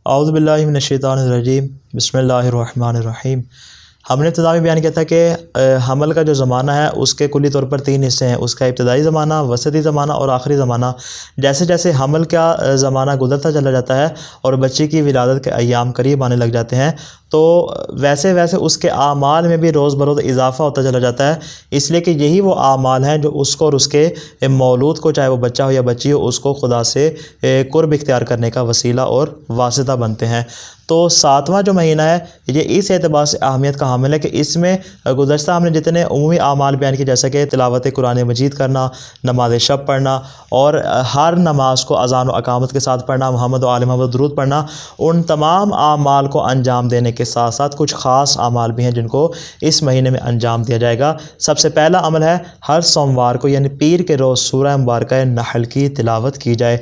اعوذ باللہ من الشیطان الرجیم بسم اللہ الرحمن الرحیم۔ ہم نے ابتدا میں بیان کیا تھا کہ حمل کا جو زمانہ ہے اس کے کلی طور پر 3 حصے ہیں، اس کا ابتدائی زمانہ، وسطی زمانہ اور آخری زمانہ۔ جیسے جیسے حمل کا زمانہ گزرتا چلا جاتا ہے اور بچے کی ولادت کے ایام قریب آنے لگ جاتے ہیں تو ویسے ویسے اس کے اعمال میں بھی روز بروز اضافہ ہوتا چلا جاتا ہے، اس لیے کہ یہی وہ اعمال ہیں جو اس کو اور اس کے مولود کو، چاہے وہ بچہ ہو یا بچی ہو، اس کو خدا سے قرب اختیار کرنے کا وسیلہ اور واسطہ بنتے ہیں۔ تو 7واں جو مہینہ ہے یہ اس اعتبار سے اہمیت کا حامل ہے کہ اس میں گزشتہ ہم نے جتنے عمومی اعمال بیان کیے، جیسا کہ تلاوت قرآن مجید کرنا، نماز شب پڑھنا اور ہر نماز کو اذان و اقامت کے ساتھ پڑھنا، محمد و آل محمد درود پڑھنا، ان تمام اعمال کو انجام دینے کے ساتھ ساتھ کچھ خاص اعمال بھی ہیں جن کو اس مہینے میں انجام دیا جائے گا۔ سب سے پہلا عمل ہے ہر سوموار کو یعنی پیر کے روز سورہ مبارکہ نحل کی تلاوت کی جائے۔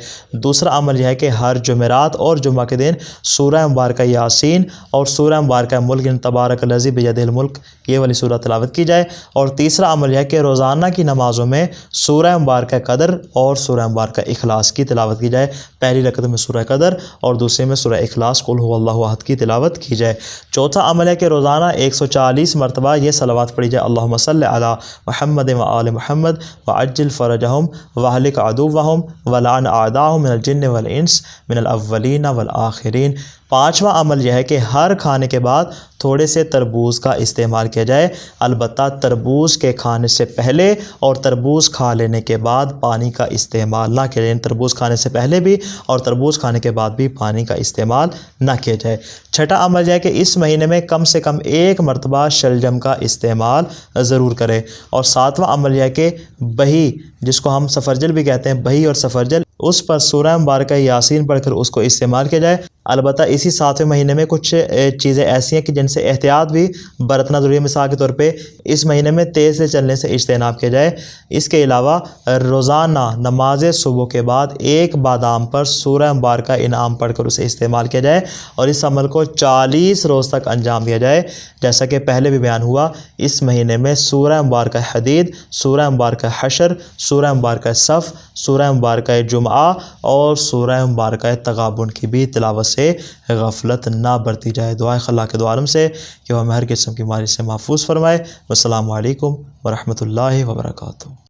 دوسرا عمل یہ ہے کہ ہر جمعرات اور جمعہ کے دن سورہ مبارکہ یاسین اور سورہ مبارکہ ملک تبارک الذی بیدہ الملک یہ والی سورہ تلاوت کی جائے۔ اور تیسرا عمل یہ ہے کہ روزانہ کی نمازوں میں سورہ مبارکہ قدر اور سورہ مبارکہ اخلاص کی تلاوت کی جائے۔ پہلی رکعت میں سورہ قدر اور دوسرے میں سورہ اخلاص قل هو اللہ احد کی تلاوت کی جائے۔ چوتھا عمل ہے کہ روزانہ 140 مرتبہ یہ صلوات پڑھی جائے، اللہم صلی علی محمد و آل محمد وعجل فرجہم واہلک عدوہم ولعن اعداءہم من الجن والانس من الاولین والآخرین۔ پانچواں عمل یہ ہے کہ ہر کھانے کے بعد تھوڑے سے تربوز کا استعمال کیا جائے، البتہ تربوز کے کھانے سے پہلے اور تربوز کھا لینے کے بعد پانی کا استعمال نہ کیا جائے، تربوز کھانے سے پہلے بھی اور تربوز کھانے کے بعد بھی پانی کا استعمال نہ کیا جائے۔ چھٹا عمل یہ ہے کہ اس مہینے میں کم سے کم 1 مرتبہ شلجم کا استعمال ضرور کرے۔ اور 7واں عمل یہ ہے کہ بہی، جس کو ہم سفرجل بھی کہتے ہیں، بہی اور سفرجل، اس پر سورہ مبارکہ یاسین پڑھ کر اس کو استعمال کیا جائے۔ البتہ اسی 7ویں مہینے میں کچھ چیزیں ایسی ہیں کہ جن سے احتیاط بھی برتنا ضروری ہے۔ مثال کے طور پہ اس مہینے میں تیز سے چلنے سے اجتناب کیا جائے۔ اس کے علاوہ روزانہ نماز صبح کے بعد 1 بادام پر سورہ مبارکہ انعام پڑھ کر اسے استعمال کیا جائے اور اس عمل کو 40 روز تک انجام دیا جائے۔ جیسا کہ پہلے بھی بیان ہوا، اس مہینے میں سورہ مبارکہ حدید، سورہ مبارکہ حشر، سورہ مبارکہ صف، سورہ مبارکہ جمعہ اور سورہ مبارکہ تغابن کی بھی تلاوت سے غفلت نہ برتی جائے۔ دعائے خلا کے دوارم سے کہ وہ ہمیں ہر قسم کی بیماری سے محفوظ فرمائے۔ والسلام علیکم ورحمۃ اللہ وبرکاتہ۔